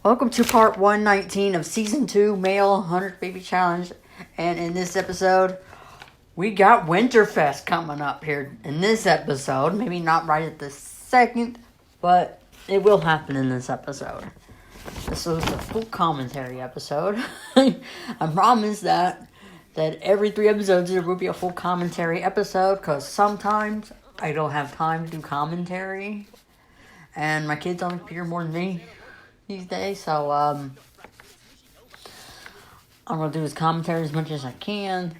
Welcome to part 119 of season 2 Male 100 Baby Challenge. And in this episode, we got Winterfest coming up here in this episode. Maybe not right at this second, but it will happen in this episode. This was a full commentary episode. I promise that every 3 episodes there will be a full commentary episode, because sometimes I don't have time to do commentary. And my kids don't appear more than me these days, so I'm gonna do this commentary as much as I can,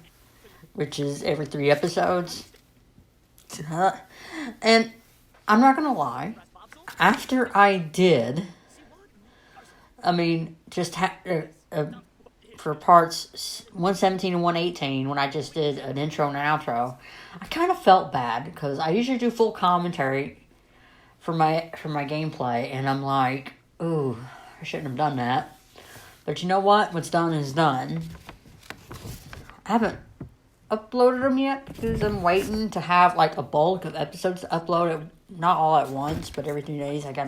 which is every 3 episodes. And I'm not gonna lie, after I did, for parts 117 and 118, when I just did an intro and an outro, I kind of felt bad because I usually do full commentary for my gameplay, and I'm like, ooh, I shouldn't have done that. But you know what? What's done is done. I haven't uploaded them yet because I'm waiting to have like a bulk of episodes to upload it, not all at once, but every 3 days. I got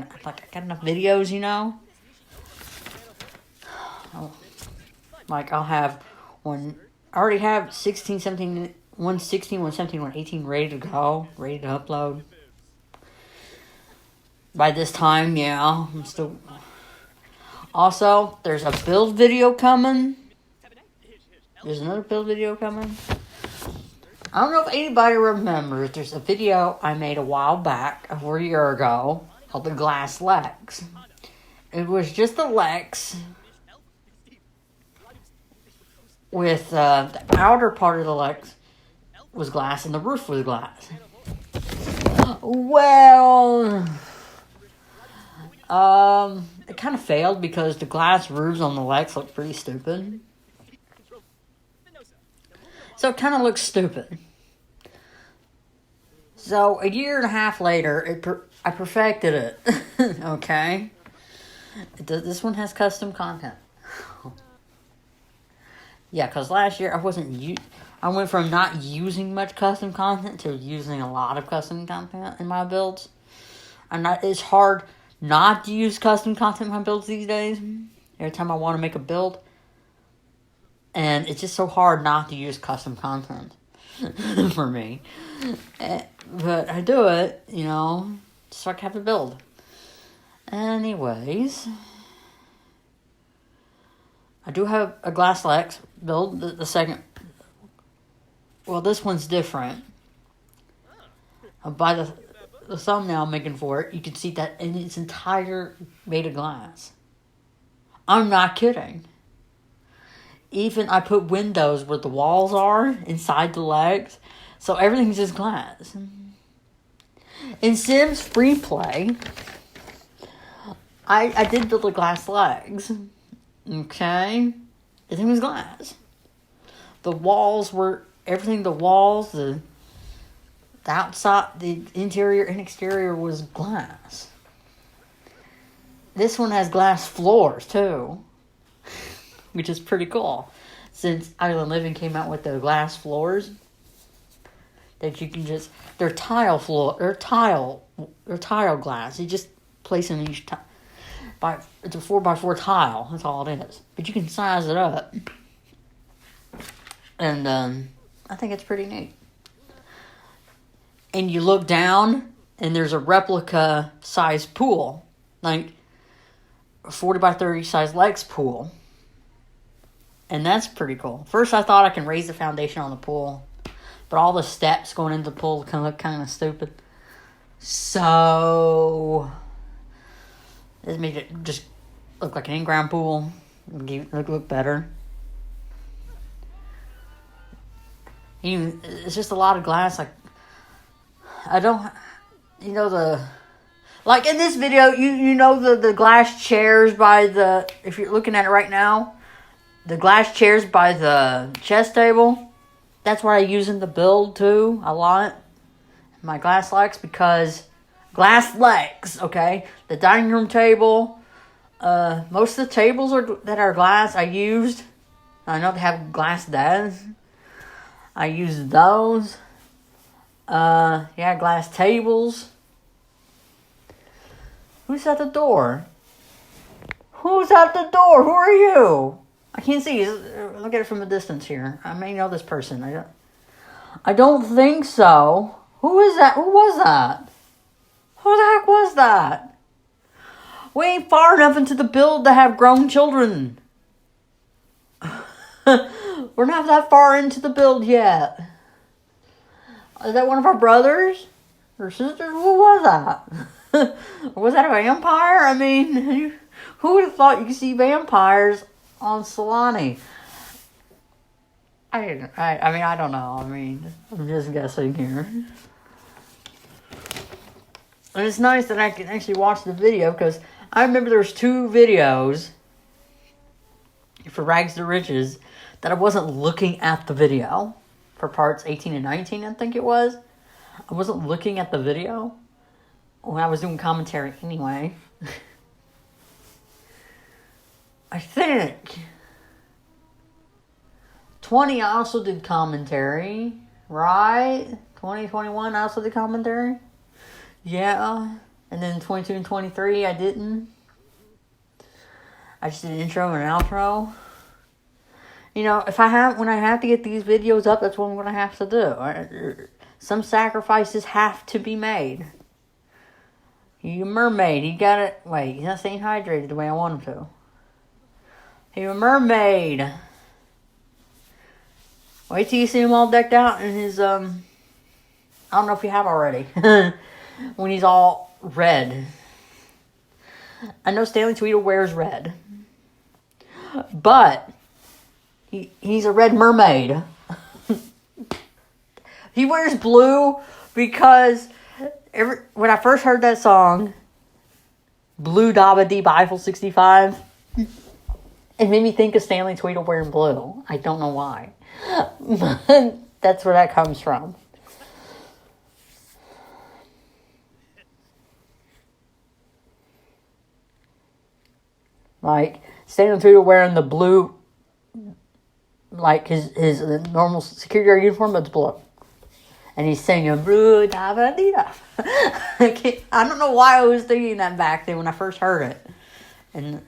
enough videos, you know. I'll have one. I already have 16, 17, 116, 117, 118 ready to go, ready to upload. By this time, yeah, I'm still. Also, there's a build video coming. There's another build video coming. I don't know if anybody remembers. There's a video I made a while back, over a year ago, called the glass legs. It was just the legs with the outer part of the legs was glass and the roof was glass. Well, it kind of failed because the glass roofs on the legs look pretty stupid. So it kind of looks stupid. So a year and a half later, I perfected it. Okay? This one has custom content. Yeah, because last year I went from not using much custom content to using a lot of custom content in my builds. And it's hard not to use custom content in my builds these days. Every time I want to make a build. And it's just so hard not to use custom content for me. But I do it, you know, so I can have a build. Anyways, I do have a glass legs build, the second. Well, this one's different. By the thumbnail I'm making for it, you can see that in its entire made of glass. I'm not kidding. Even I put windows where the walls are inside the legs, so everything's just glass. In Sims Free Play, I did build the glass legs. Okay? Everything was glass. The walls were everything. The walls, the outside, the interior and exterior was glass. This one has glass floors too, which is pretty cool. Since Island Living came out with the glass floors, that you can just, they're tile glass. You just place in each tile. It's a 4x4 tile. That's all it is. But you can size it up. And I think it's pretty neat. And you look down, and there's a replica size pool. Like a 40x30 size legs pool. And that's pretty cool. First I thought I can raise the foundation on the pool. But all the steps going into the pool can look kind of stupid. So this made it just look like an in-ground pool. Look better. It's just a lot of glass. Like, I don't, like in this video, you know the glass chairs by the, if you're looking at it right now, the glass chairs by the chess table, that's what I use in the build too, a lot. My glass legs, because glass legs, okay? The dining room table, most of the tables that are glass I used. I know they have glass dads. I used those. Glass tables. Who's at the door? Who's at the door? Who are you? I can't see. Look at it from a distance here. I may know this person. I don't think so. Who is that? Who was that? Who the heck was that? We ain't far enough into the build to have grown children. We're not that far into the build yet. Is that one of our brothers? Or sisters? Who was that? Was that a vampire? I mean, who would have thought you could see vampires on Solani? I mean, I don't know. I mean, I'm just guessing here. And it's nice that I can actually watch the video, because I remember there was 2 videos for Rags to Riches that I wasn't looking at the video. For parts 18 and 19, I think it was. I wasn't looking at the video when I was doing commentary anyway. I think 20 I also did commentary, right? 2021 I also did commentary. Yeah. And then 22 and 23 I didn't. I just did an intro and an outro. You know, when I have to get these videos up, that's what I'm going to have to do. Some sacrifices have to be made. You mermaid, you got it. Wait, he's not staying hydrated the way I want him to. Hey, a mermaid. Wait till you see him all decked out in his, I don't know if you have already. When he's all red. I know Stanley Tweedle wears red. But he's a red mermaid. He wears blue because when I first heard that song, Blue Dabba Dee Eiffel 65, it made me think of Stanley Tweedle wearing blue. I don't know why. But that's where that comes from. Like, Stanley Tweedle wearing the blue, like his normal security guard uniform, but it's blue. And he's singing Blue Dabba Dee Da. I don't know why I was thinking that back then when I first heard it. And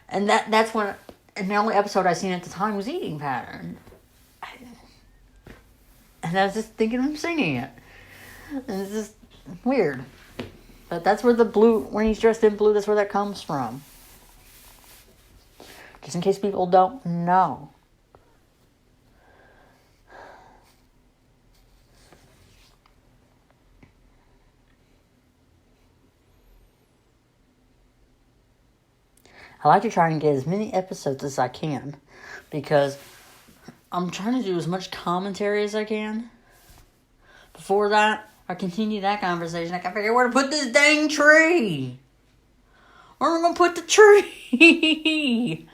that's when, and the only episode I seen at the time was Eating Pattern. And I was just thinking of him singing it. And it's just weird. But that's where the blue, when he's dressed in blue, that's where that comes from. Just in case people don't know. I like to try and get as many episodes as I can, because I'm trying to do as much commentary as I can. Before that, I continue that conversation. I can figure out where to put this dang tree. Where am I going to put the tree?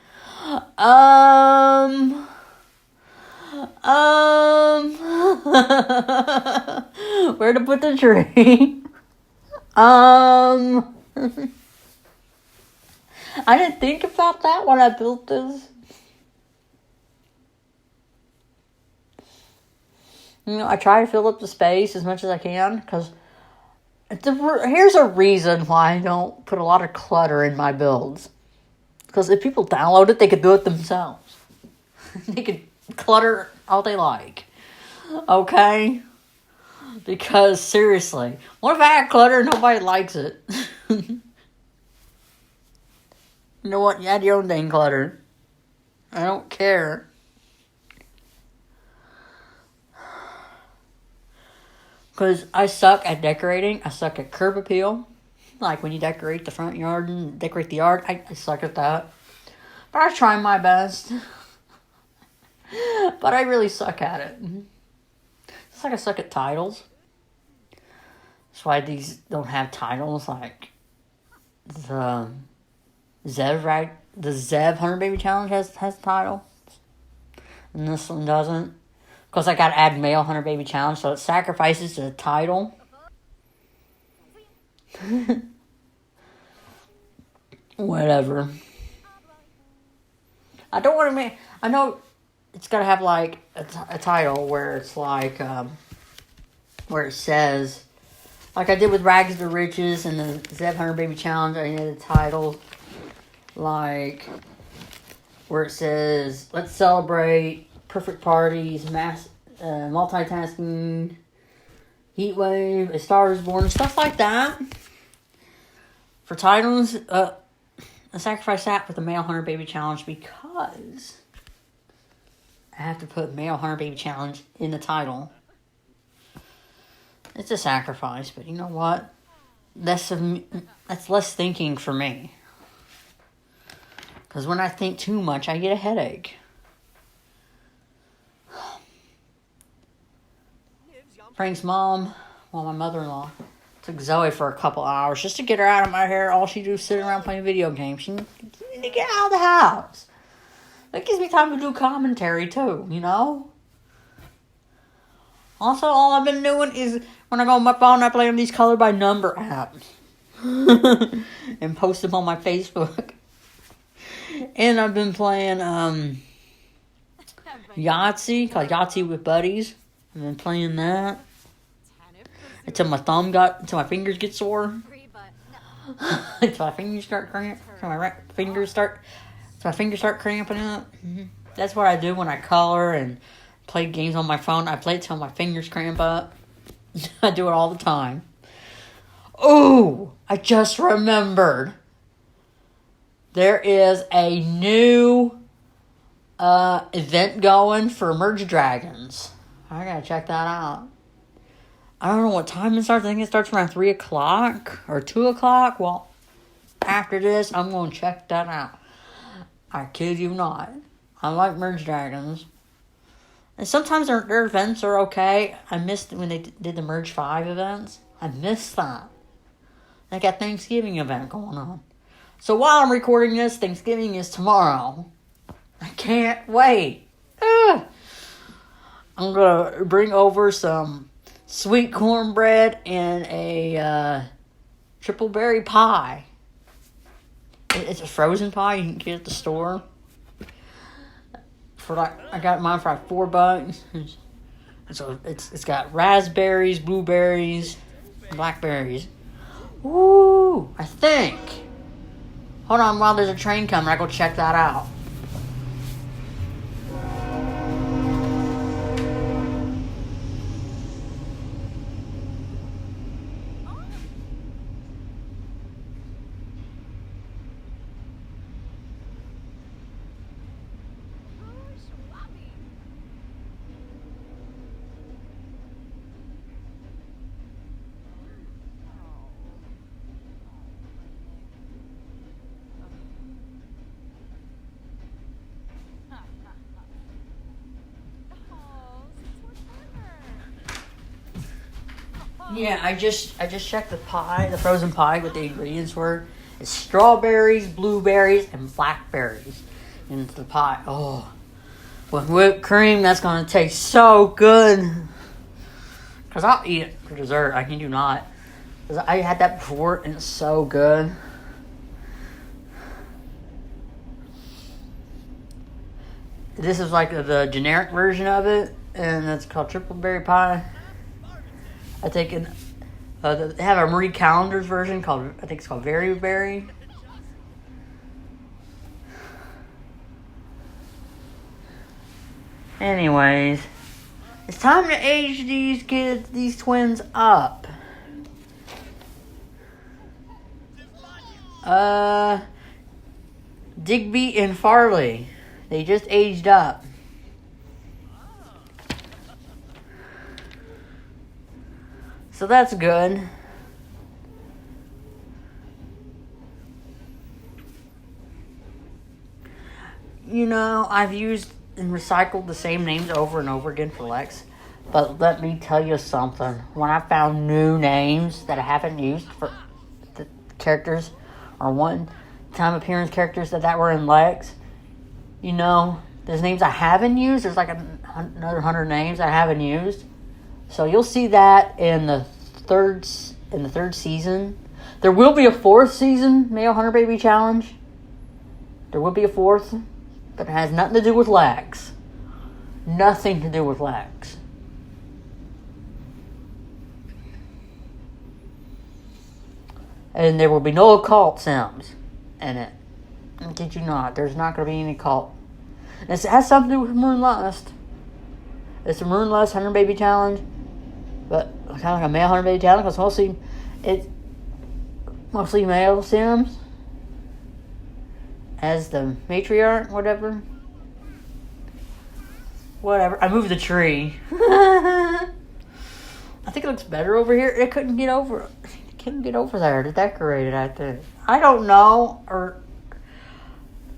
Where to put the tree? I didn't think about that when I built this. You know, I try to fill up the space as much as I can, because here's a reason why I don't put a lot of clutter in my builds. Because if people download it, they could do it themselves. They could clutter all they like. Okay? Because, seriously, what if I had clutter and nobody likes it? You know what? You add your own dang clutter. I don't care. Because I suck at decorating. I suck at curb appeal. Like when you decorate the front yard and decorate the yard. I suck at that. But I try my best. But I really suck at it. It's like I suck at titles. That's why these don't have titles. Like the Zev 100 Baby Challenge has a title. And this one doesn't. Because I gotta add male 100 Baby Challenge, so it sacrifices the title. Whatever. I don't want to make... I know it's gotta have like a title where it's like... where it says... Like I did with Rags to Riches and the Zev 100 Baby Challenge, I needed a title. like where it says, let's celebrate, perfect parties, multitasking, heat wave, A Star is Born, stuff like that. For titles, I sacrifice that with the Male Hunter Baby Challenge because I have to put Male Hunter Baby Challenge in the title. It's a sacrifice, but you know what? That's less thinking for me. Because when I think too much, I get a headache. Frank's mom, my mother-in-law, took Zoe for a couple hours just to get her out of my hair. All she do is sit around playing video games. She need to get out of the house. That gives me time to do commentary too, you know? Also, all I've been doing is when I go on my phone, I play on these color by number apps. And post them on my Facebook. And I've been playing Yahtzee, called Yahtzee with Buddies. I've been playing that until my fingers get sore. Until my fingers start cramping. Until my fingers start cramping up. That's what I do when I color and play games on my phone. I play it till my fingers cramp up. I do it all the time. Oh, I just remembered. There is a new event going for Merge Dragons. I gotta check that out. I don't know what time it starts. I think it starts around 3 o'clock or 2 o'clock. Well, after this, I'm going to check that out. I kid you not. I like Merge Dragons. And sometimes their events are okay. I missed when they did the Merge 5 events. I missed that. They got Thanksgiving event going on. So while I'm recording this, Thanksgiving is tomorrow. I can't wait. I'm going to bring over some sweet cornbread and a triple berry pie. It's a frozen pie you can get at the store. I got mine for like $4. So it's got raspberries, blueberries, blackberries. Ooh, I think. Hold on, while there's a train coming, I go check that out. Yeah, I just checked the pie, the frozen pie, what the ingredients were. It's strawberries, blueberries, and blackberries into the pie. Oh, with whipped cream, that's going to taste so good. Because I'll eat it for dessert. I can do not. Because I had that before, and it's so good. This is like the generic version of it, and it's called triple berry pie. I think they have a Marie Callender's version called, I think it's called Very Berry. Anyways, it's time to age these twins up. Digby and Farley, they just aged up. So that's good. You know, I've used and recycled the same names over and over again for Lex. But let me tell you something. When I found new names that I haven't used for the characters, or one-time appearance characters that were in Lex, you know, there's names I haven't used. There's like another 100 names I haven't used. So you'll see that in the third season. There will be a 4th season, Male Hunter Baby Challenge. There will be a 4th, but it has nothing to do with Lex. Nothing to do with Lex. And there will be no occult Sims in it. Did you not? There's not going to be any cult. It has something to do with Moonlust. It's a Moonlust 100 Baby Challenge. But kind of like a male 100 Baby Challenge. Because it's mostly male Sims. As the matriarch, whatever. I moved the tree. I think it looks better over here. It couldn't get over there to decorate it, I think. I don't know. Or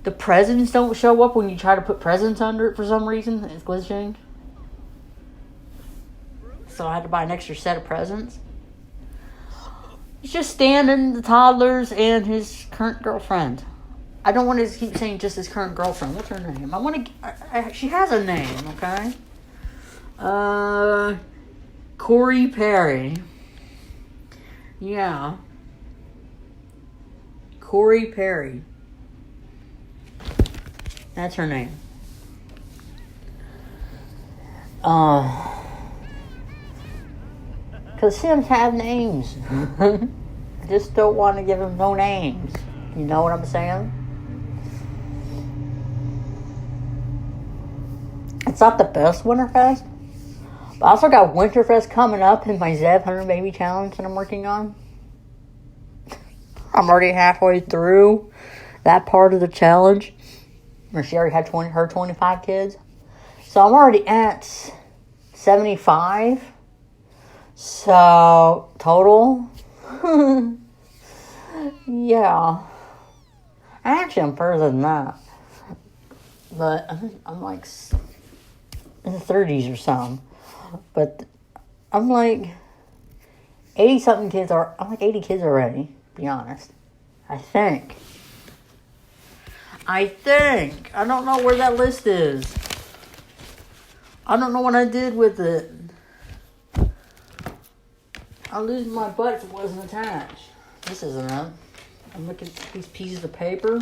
the presents don't show up when you try to put presents under it for some reason. It's glitching. So I had to buy an extra set of presents. He's just standing, the toddlers, and his current girlfriend. I don't want to keep saying just his current girlfriend. What's her name? She has a name, okay? Corey Perry. Yeah. Corey Perry. That's her name. Because Sims have names. I just don't want to give them no names. You know what I'm saying? It's not the best Winterfest. But I also got Winterfest coming up in my Zev 100 Baby Challenge that I'm working on. I'm already halfway through that part of the challenge. Where she already had her 25 kids. So I'm already at 75. So, total. Yeah. Actually, I'm further than that. But I'm like in the 30s or something. But I'm like 80-something kids I'm like 80 kids already, to be honest. I think. I don't know where that list is. I don't know what I did with it. I'll lose my butt if it wasn't attached. This isn't it. I'm looking at these pieces of paper.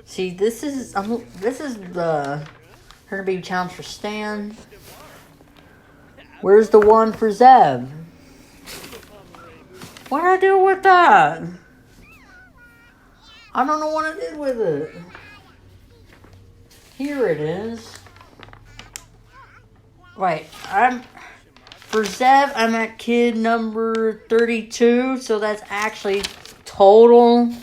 See, this is the 100 Baby Challenge for Stan. Where's the one for Zeb? What did I do with that? I don't know what I did with it. Here it is. Wait, for Zev, I'm at kid number 32, so that's actually total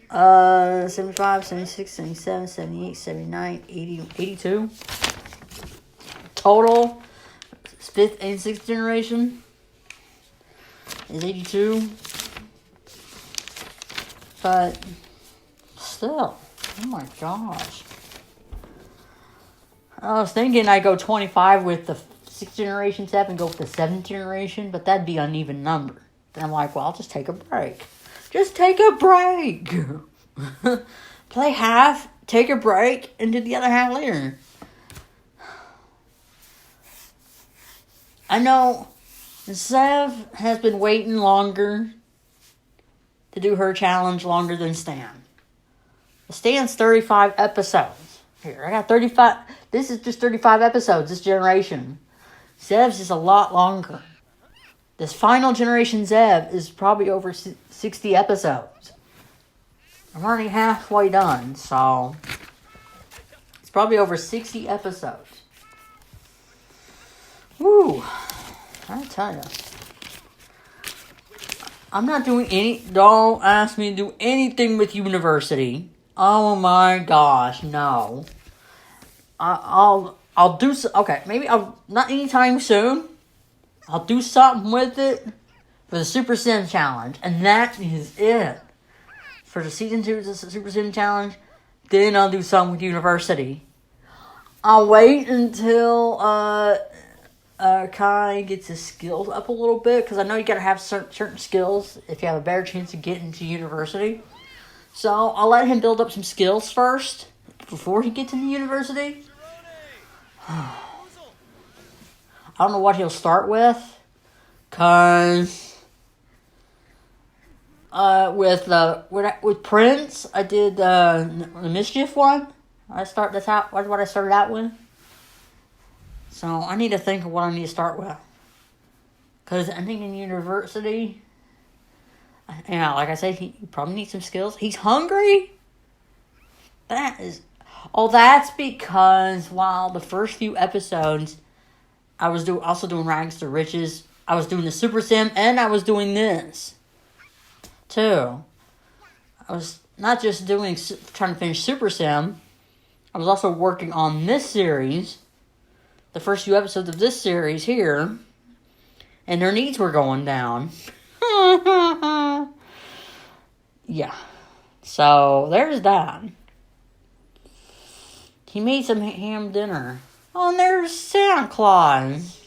75, 76, 77, 78, 79, 80, 82. Total 5th and 6th generation is 82. But still, oh my gosh. I was thinking I'd go 25 with the 6th generation Zev and go with the 7th generation, but that'd be an uneven number. Then I'm like, well, I'll just take a break. Just take a break. Play half, take a break, and do the other half later. I know Zev has been waiting longer to do her challenge longer than Stan. Stan's 35 episodes. Here, I got 35. This is just 35 episodes, this generation. Zev's is a lot longer. This final generation Zev is probably over 60 episodes. I'm already halfway done, so it's probably over 60 episodes. Woo! I tell you. I'm not doing don't ask me to do anything with university. Oh my gosh, no. I'll do okay, maybe not anytime soon. I'll do something with it for the Super Sim Challenge, and that is it. For the Season 2 of the Super Sim Challenge, then I'll do something with university. I'll wait until Kai gets his skills up a little bit, because I know you gotta have certain skills if you have a better chance of getting to university. So I'll let him build up some skills first before he gets into university. I don't know what he'll start with, cause with Prince I did the mischief one. That's what I started out with. So I need to think of what I need to start with, cause I think in university Yeah, like I said, he probably needs some skills. He's hungry. That's because while the first few episodes, I was also doing Rags to Riches. I was doing the Super Sim, and I was doing this too. I was not just trying to finish Super Sim. I was also working on this series, the first few episodes of this series here, and their needs were going down. Yeah. So, there's that. He made some ham dinner. Oh, and there's Santa Claus.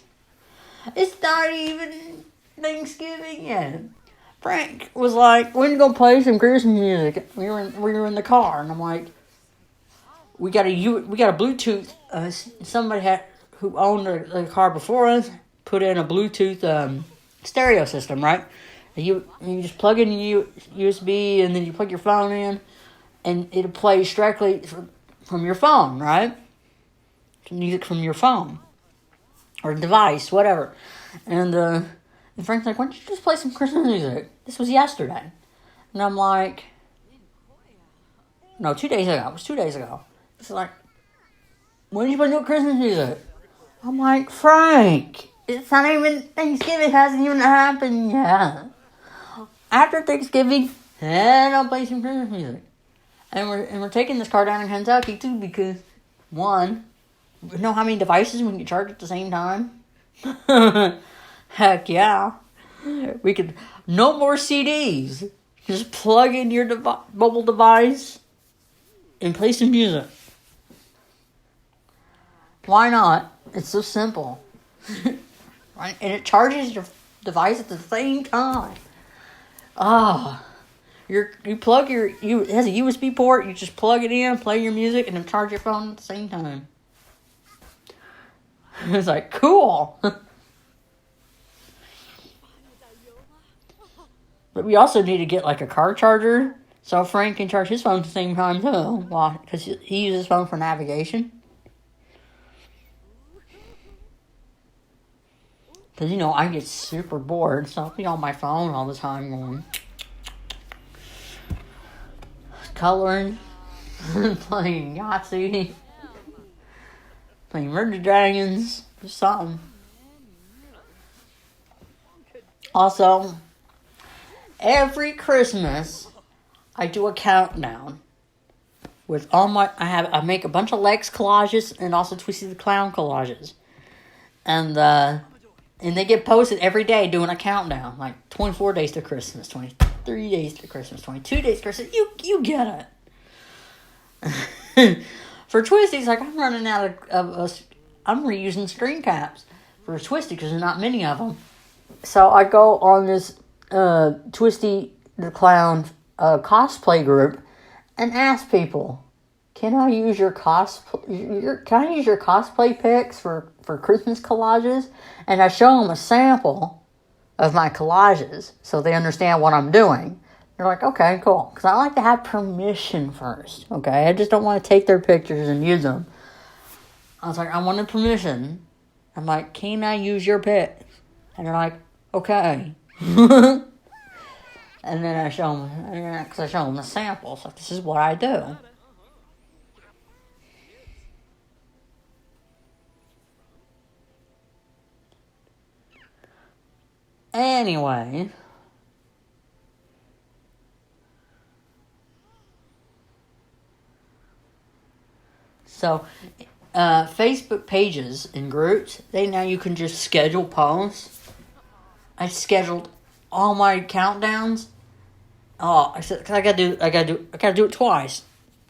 It's not even Thanksgiving yet. Frank was like, "When you gonna play some Christmas music?" We were in the car, and I'm like, "We got a Bluetooth." Somebody who owned the car before us put in a Bluetooth stereo system, right? You just plug in your USB, and then you plug your phone in, and it plays directly from your phone, right? Music from your phone or device, whatever. And Frank's like, "Why don't you just play some Christmas music?" This was yesterday, and I'm like, "No, 2 days ago. It was 2 days ago." It's like, "When did you play no Christmas music?" I'm like, "Frank, it's not even Thanksgiving. Hasn't even happened yet. After Thanksgiving, then I'll play some Christmas music." And we're taking this car down in Kentucky too because, one, you know how many devices we can charge at the same time? Heck yeah. We could, no more CDs. Just plug in your mobile device and play some music. Why not? It's so simple. Right? And it charges your device at the same time. It has a USB port, you just plug it in, play your music, and then charge your phone at the same time. It's like, cool. But we also need to get like a car charger so Frank can charge his phone at the same time too. Because he uses his phone for navigation. Because, I get super bored, so I'll be on my phone all the time going, coloring, playing Yahtzee, playing Murder Dragons, or something. Also, every Christmas, I do a countdown with all I make a bunch of Lex collages and also Twisty the Clown collages. And they get posted every day doing a countdown, like 24 days to Christmas, 23 days to Christmas, 22 days to Christmas. You get it. For Twisties, like I'm running out I'm reusing screen caps for Twisty because there's not many of them. So I go on this Twisty the Clown cosplay group and ask people, can I use your cosplay pics for Christmas collages? And I show them a sample of my collages so they understand what I'm doing. They're like, okay, cool. Because I like to have permission first, okay? I just don't want to take their pictures and use them. I was like, I wanted permission. I'm like, can I use your pics? And they're like, okay. And then I show them the samples. Like, this is what I do. Anyway, so Facebook pages and groups, now you can just schedule posts. I scheduled all my countdowns. Oh, I said, cause I gotta do it twice.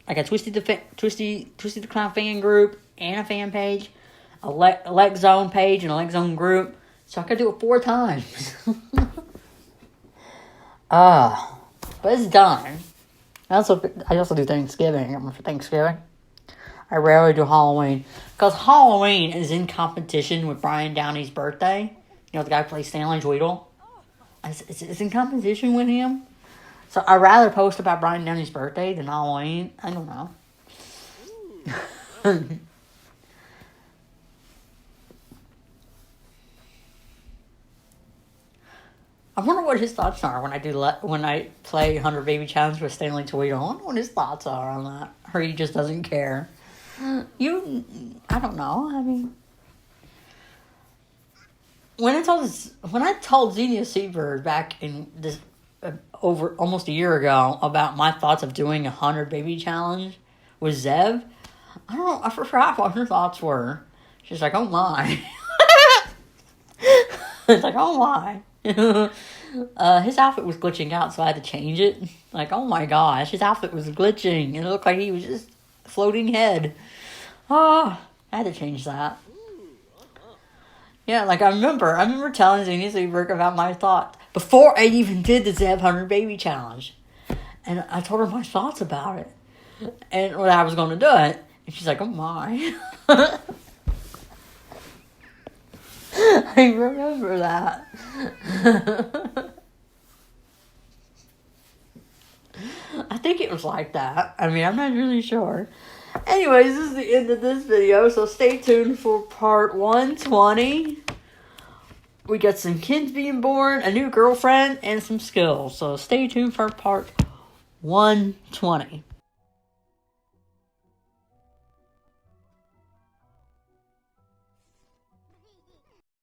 I got Twisty the Clown fan group and a fan page, a Lex Zone page and a Lex Zone group. So I could do it 4 times. But it's done. I also do Thanksgiving. For Thanksgiving, I rarely do Halloween. Because Halloween is in competition with Brian Downey's birthday. The guy who plays Stanley Tweedle. It's in competition with him. So I'd rather post about Brian Downey's birthday than Halloween. I don't know. I wonder what his thoughts are when I play 100 Baby Challenge with Stanley Toledo. I wonder what his thoughts are on that. Or he just doesn't care. I don't know. I mean, when I told Xenia Seabird back in this over almost a year ago about my thoughts of doing 100 Baby Challenge with Zev, I forgot what her thoughts were. She's like, oh my. It's like, oh my. His outfit was glitching out, so I had to change it. Like, oh my gosh, his outfit was glitching. It looked like he was just floating head. Oh, I had to change that. Yeah, like I remember telling Xenia Seabird about my thoughts before I even did the Zev 100 Baby Challenge. And I told her my thoughts about it. And when I was going to do it. And she's like, oh my. I remember that. I think it was like that. I mean, I'm not really sure. Anyways, this is the end of this video, so stay tuned for part 120. We got some kids being born, a new girlfriend, and some skills. So stay tuned for part 120.